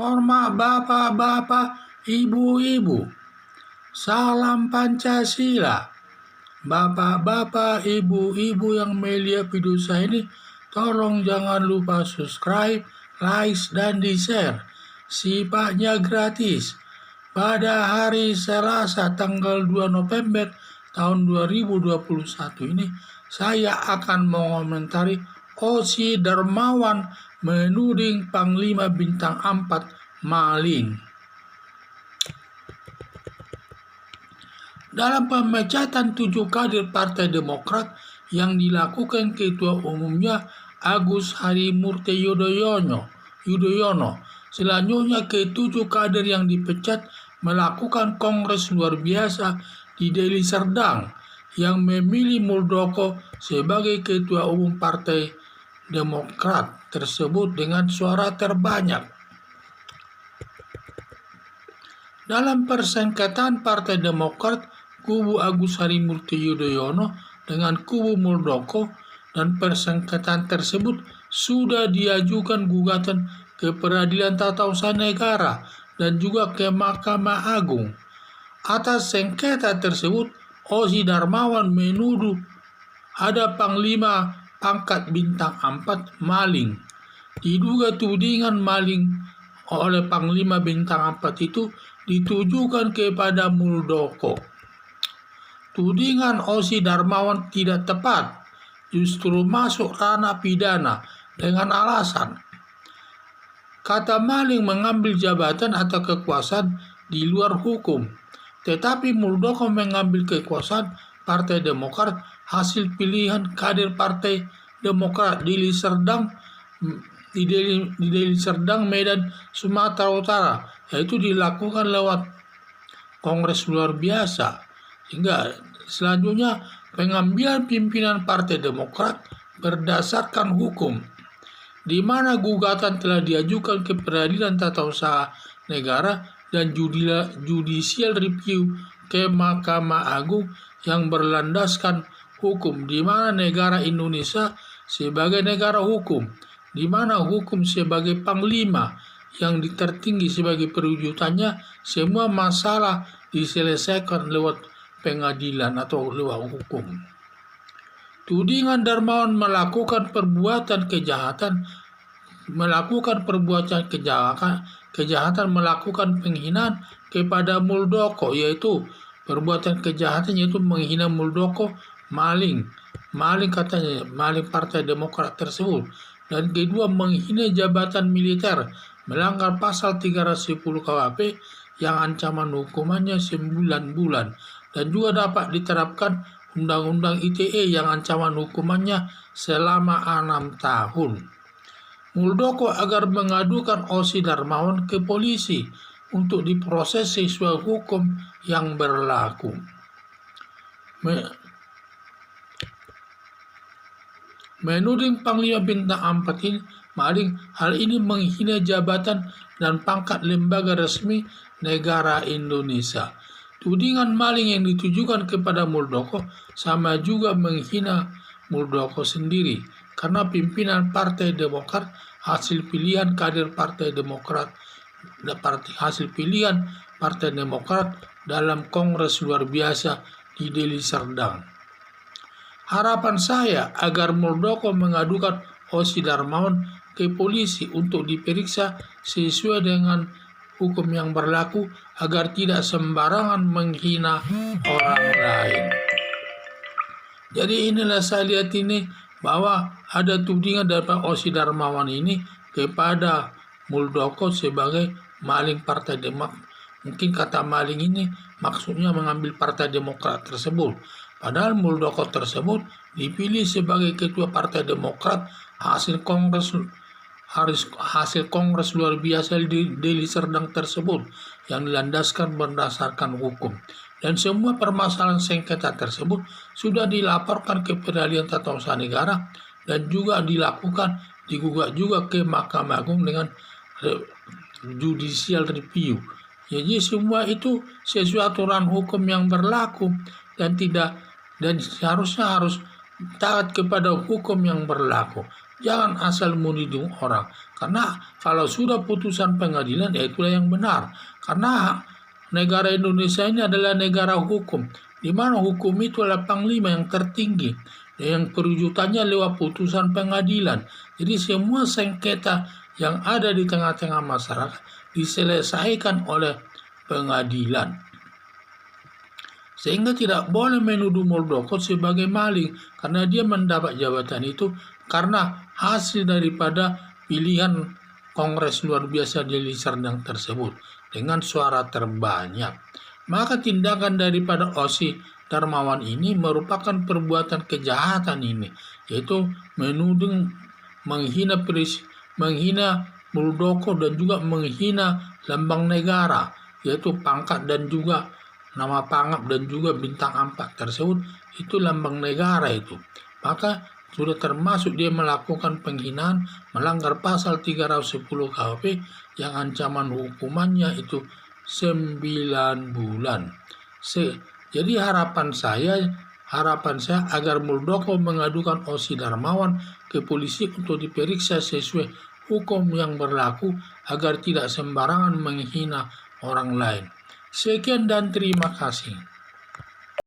Hormat bapak-bapak, ibu-ibu. Salam Pancasila. Bapak-bapak, ibu-ibu yang melihat video saya ini, tolong jangan lupa subscribe, like, dan di-share. Sifatnya gratis. Pada hari Selasa tanggal 2 November tahun 2021 ini, saya akan mengomentari Osi Darmawan menuding Panglima Bintang 4 maling. Dalam pemecatan 7 kader Partai Demokrat yang dilakukan Ketua Umumnya Agus Harimurti Yudhoyono, selanjutnya ke-7 kader yang dipecat melakukan kongres luar biasa di Deli Serdang yang memilih Muldoko sebagai Ketua Umum Partai Demokrat tersebut dengan suara terbanyak. Dalam persengketaan Partai Demokrat, kubu Agus Harimurti Yudhoyono dengan kubu Muldoko, dan persengketaan tersebut sudah diajukan gugatan ke Peradilan Tata Usaha Negara dan juga ke Mahkamah Agung. Atas sengketa tersebut, Osi Darmawan menuduh ada Panglima pangkat Bintang 4 maling. Diduga tudingan maling oleh Panglima Bintang 4 itu ditujukan kepada Muldoko. Tudingan Osi Darmawan tidak tepat, justru masuk ranah pidana dengan alasan kata maling mengambil jabatan atau kekuasaan di luar hukum. Tetapi Muldoko mengambil kekuasaan Partai Demokrat hasil pilihan kader Partai Demokrat di Deli Serdang, Medan, Sumatera Utara, yaitu dilakukan lewat kongres luar biasa. Hingga selanjutnya pengambilan pimpinan Partai Demokrat berdasarkan hukum, di mana gugatan telah diajukan ke Peradilan Tata Usaha Negara dan Judicial Review ke Mahkamah Agung yang berlandaskan hukum, di mana negara Indonesia sebagai negara hukum, di mana hukum sebagai panglima yang tertinggi sebagai perwujudannya, semua masalah diselesaikan lewat pengadilan atau lewat hukum. Tudingan Darmawan melakukan perbuatan kejahatan, melakukan penghinaan kepada Muldoko, yaitu perbuatan kejahatan yaitu menghina Muldoko, maling katanya, maling Partai Demokrat tersebut. Dan kedua, menghina jabatan militer, melanggar pasal 310 KUHP yang ancaman hukumannya 9 bulan, dan juga dapat diterapkan Undang-Undang ITE yang ancaman hukumannya selama 6 tahun. Muldoko agar mengadukan Osi Darmawan ke polisi untuk diproses sesuai hukum yang berlaku. Menuding Panglima Bintang 4 ini maling, hal ini menghina jabatan dan pangkat lembaga resmi negara Indonesia. Tudingan maling yang ditujukan kepada Muldoko sama juga menghina Muldoko sendiri, karena pimpinan Partai Demokrat hasil pilihan kader Partai Demokrat dalam kongres luar biasa di Deli Serdang. Harapan saya agar Muldoko mengadukan Osi Darmawan ke polisi untuk diperiksa sesuai dengan hukum yang berlaku agar tidak sembarangan menghina orang lain. Jadi inilah saya lihat ini bahwa ada tudingan dari Osi Darmawan ini kepada Muldoko sebagai maling Partai Demokrat. Mungkin kata maling ini maksudnya mengambil Partai Demokrat tersebut. Padahal Muldoko tersebut dipilih sebagai ketua Partai Demokrat hasil kongres luar biasa di Deli Serdang tersebut yang dilandaskan berdasarkan hukum. Dan semua permasalahan sengketa tersebut sudah dilaporkan ke Peradilan Tata Usaha Negara dan juga digugat juga ke Mahkamah Agung dengan Judicial Review. Jadi semua itu sesuai aturan hukum yang berlaku dan seharusnya harus taat kepada hukum yang berlaku. Jangan asal menuduh orang. Karena kalau sudah putusan pengadilan, ya itulah yang benar. Karena negara Indonesia ini adalah negara hukum, di mana hukum itu adalah panglima yang tertinggi, yang perwujudannya lewat putusan pengadilan. Jadi semua sengketa yang ada di tengah-tengah masyarakat diselesaikan oleh pengadilan. Sehingga tidak boleh menuduh Muldoko sebagai maling, karena dia mendapat jabatan itu karena hasil daripada pilihan Kongres luar biasa di Deli Serdang tersebut dengan suara terbanyak. Maka tindakan daripada Osi Darmawan ini merupakan perbuatan kejahatan ini, yaitu menuduh, menghina Muldoko dan juga menghina lambang negara, yaitu pangkat dan juga nama pangkat dan juga bintang 4 tersebut, itu lambang negara itu. Maka sudah termasuk dia melakukan penghinaan, melanggar pasal 310 KUHP yang ancaman hukumannya itu 9 bulan. Jadi harapan saya agar Muldoko mengadukan Osi Darmawan ke polisi untuk diperiksa sesuai hukum yang berlaku agar tidak sembarangan menghina orang lain. Sekian dan terima kasih.